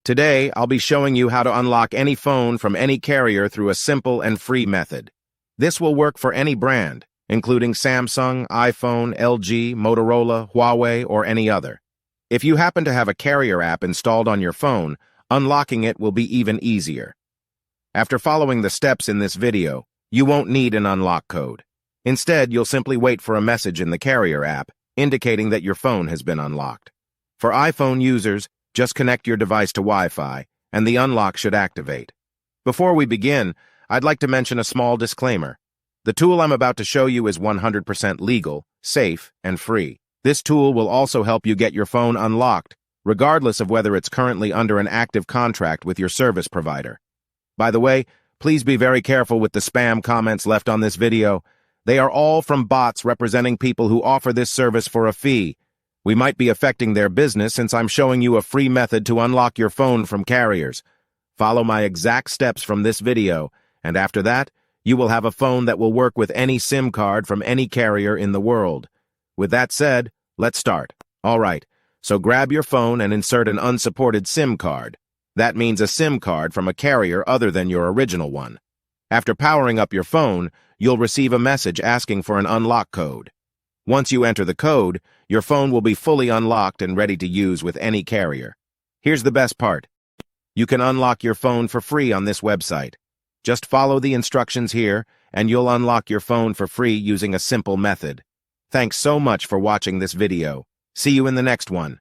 Today, I'll be showing you how to unlock any phone from any carrier through a simple and free method. This will work for any brand, including Samsung, iPhone, LG, Motorola, Huawei, or any other. If you happen to have a carrier app installed on your phone, unlocking it will be even easier. After following the steps in this video, you won't need an unlock code. Instead, you'll simply wait for a message in the carrier app indicating that your phone has been unlocked. For iPhone users, just connect your device to Wi-Fi, and the unlock should activate. Before we begin, I'd like to mention a small disclaimer. The tool I'm about to show you is 100% legal, safe, and free. This tool will also help you get your phone unlocked, regardless of whether it's currently under an active contract with your service provider. By the way, please be very careful with the spam comments left on this video. They are all from bots representing people who offer this service for a fee. We might be affecting their business since I'm showing you a free method to unlock your phone from carriers. Follow my exact steps from this video, and after that, you will have a phone that will work with any SIM card from any carrier in the world. With that said, let's start. All right, so grab your phone and insert an unsupported SIM card. That means a SIM card from a carrier other than your original one. After powering up your phone, you'll receive a message asking for an unlock code. Once you enter the code, your phone will be fully unlocked and ready to use with any carrier. Here's the best part. You can unlock your phone for free on this website. Just follow the instructions here, and you'll unlock your phone for free using a simple method. Thanks so much for watching this video. See you in the next one.